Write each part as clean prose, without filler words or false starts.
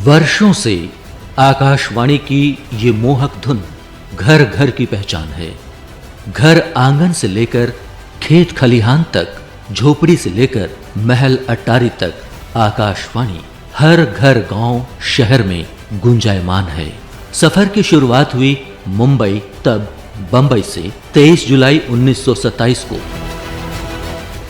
वर्षों से आकाशवाणी की ये मोहक धुन घर घर की पहचान है। घर आंगन से लेकर खेत खलिहान तक, झोपड़ी से लेकर महल अट्टारी तक आकाशवाणी हर घर गांव शहर में गुंजायमान है। सफर की शुरुआत हुई मुंबई तब बंबई से 23 जुलाई 1927 को।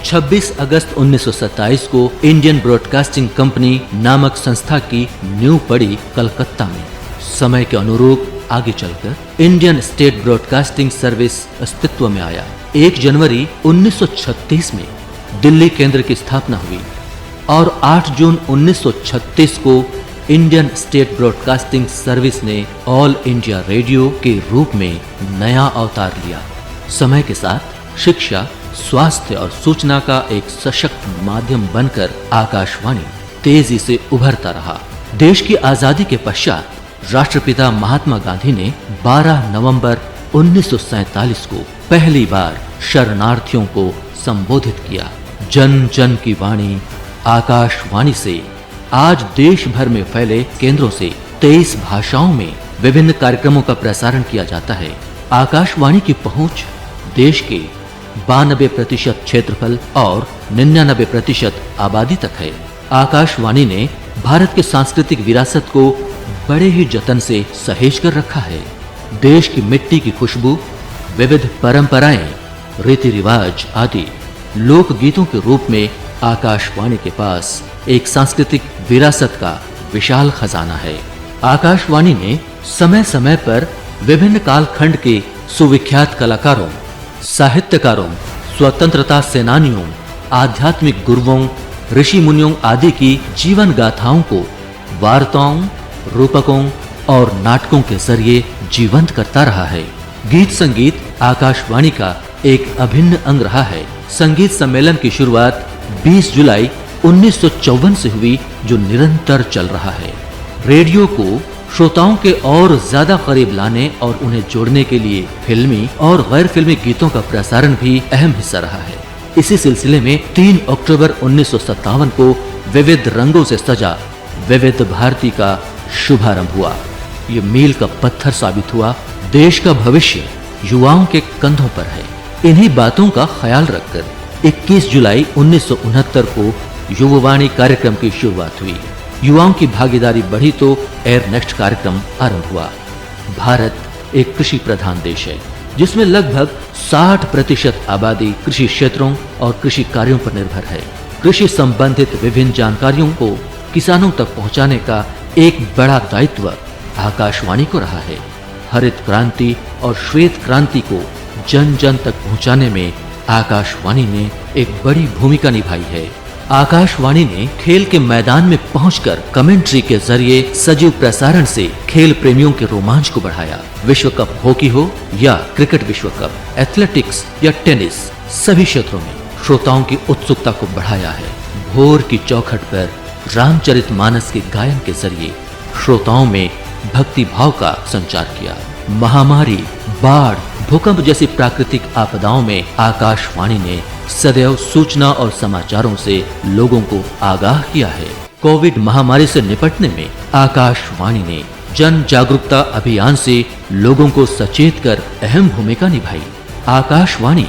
26 अगस्त 1927 को इंडियन ब्रॉडकास्टिंग कंपनी नामक संस्था की नींव पड़ी कलकत्ता में। समय के अनुरूप आगे चलकर इंडियन स्टेट ब्रॉडकास्टिंग सर्विस अस्तित्व में आया। 1 जनवरी 1936 में दिल्ली केंद्र की स्थापना हुई और 8 जून 1936 को इंडियन स्टेट ब्रॉडकास्टिंग सर्विस ने ऑल इंडिया रेडियो के रूप में नया अवतार लिया। समय के साथ शिक्षा, स्वास्थ्य और सूचना का एक सशक्त माध्यम बनकर आकाशवाणी तेजी से उभरता रहा। देश की आजादी के पश्चात राष्ट्रपिता महात्मा गांधी ने 12 नवंबर 1947 को पहली बार शरणार्थियों को संबोधित किया। जन जन की वाणी आकाशवाणी से आज देश भर में फैले केंद्रों से 23 भाषाओं में विभिन्न कार्यक्रमों का प्रसारण किया जाता है। आकाशवाणी की पहुंच देश के 92% क्षेत्रफल और 99% आबादी तक है। आकाशवाणी ने भारत के सांस्कृतिक विरासत को बड़े ही जतन से सहेज कर रखा है। देश की मिट्टी की खुशबू, विविध परंपराएं, रीति रिवाज आदि लोक गीतों के रूप में आकाशवाणी के पास एक सांस्कृतिक विरासत का विशाल खजाना है। आकाशवाणी ने समय समय पर विभिन्न कालखंड के सुविख्यात कलाकारों, साहित्यकारों, स्वतंत्रता सेनानियों, आध्यात्मिक गुरुओं, ऋषि मुनियों आदि की जीवन गाथाओं को वार्ताओं, रूपकों और नाटकों के जरिए जीवंत करता रहा है। गीत संगीत आकाशवाणी का एक अभिन्न अंग रहा है। संगीत सम्मेलन की शुरुआत 20 जुलाई 1954 से हुई, जो निरंतर चल रहा है। रेडियो को श्रोताओं के और ज्यादा करीब लाने और उन्हें जोड़ने के लिए फिल्मी और गैर फिल्मी गीतों का प्रसारण भी अहम हिस्सा रहा है। इसी सिलसिले में 3 अक्टूबर 1957 को विविध रंगों से सजा विविध भारती का शुभारंभ हुआ। ये मील का पत्थर साबित हुआ। देश का भविष्य युवाओं के कंधों पर है। इन्हीं बातों का ख्याल रखकर 21 जुलाई 1969 को युववाणी कार्यक्रम की शुरुआत हुई। युवाओं की भागीदारी बढ़ी तो एयर नेक्स्ट कार्यक्रम आरंभ हुआ। भारत एक कृषि प्रधान देश है, जिसमें लगभग 60% आबादी कृषि क्षेत्रों और कृषि कार्यों पर निर्भर है। कृषि संबंधित विभिन्न जानकारियों को किसानों तक पहुंचाने का एक बड़ा दायित्व आकाशवाणी को रहा है। हरित क्रांति और श्वेत क्रांति को जन जन तक पहुंचाने में आकाशवाणी ने एक बड़ी भूमिका निभाई है। आकाशवाणी ने खेल के मैदान में पहुंचकर कमेंट्री के जरिए सजीव प्रसारण से खेल प्रेमियों के रोमांच को बढ़ाया। विश्व कप हॉकी हो या क्रिकेट विश्व कप, एथलेटिक्स या टेनिस, सभी क्षेत्रों में श्रोताओं की उत्सुकता को बढ़ाया है। भोर की चौखट पर रामचरितमानस के गायन के जरिए श्रोताओं में भक्ति भाव का संचार किया। महामारी, बाढ़, भूकंप जैसी प्राकृतिक आपदाओं में आकाशवाणी ने सदैव सूचना और समाचारों से लोगों को आगाह किया है। कोविड महामारी से निपटने में आकाशवाणी ने जन जागरूकता अभियान से लोगों को सचेत कर अहम भूमिका निभाई। आकाशवाणी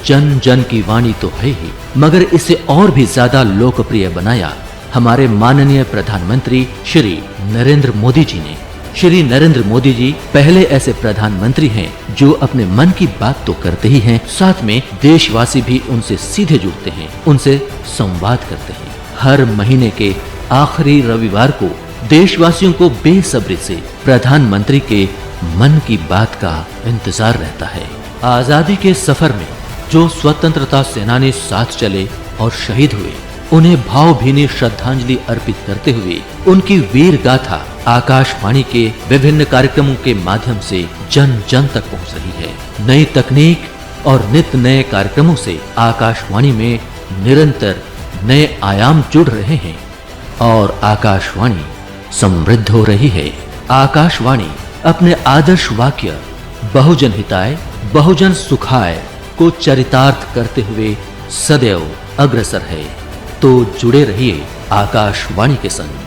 जन जन की वाणी तो है ही, मगर इसे और भी ज्यादा लोकप्रिय बनाया हमारे माननीय प्रधानमंत्री श्री नरेंद्र मोदी जी ने। श्री नरेंद्र मोदी जी पहले ऐसे प्रधानमंत्री हैं जो अपने मन की बात तो करते ही हैं, साथ में देशवासी भी उनसे सीधे जुड़ते हैं, उनसे संवाद करते हैं। हर महीने के आखिरी रविवार को देशवासियों को बेसब्री से प्रधानमंत्री के मन की बात का इंतजार रहता है। आजादी के सफर में जो स्वतंत्रता सेनानी साथ चले और शहीद हुए, उन्हें भावभीनी श्रद्धांजलि अर्पित करते हुए उनकी वीर गाथा आकाशवाणी के विभिन्न कार्यक्रमों के माध्यम से जन जन तक पहुंच रही है। नई तकनीक और नित्य नए कार्यक्रमों से आकाशवाणी में निरंतर नए आयाम जुड़ रहे हैं और आकाशवाणी समृद्ध हो रही है। आकाशवाणी अपने आदर्श वाक्य बहुजन हिताय बहुजन सुखाय को चरितार्थ करते हुए सदैव अग्रसर है। तो जुड़े रहिए आकाशवाणी के संग।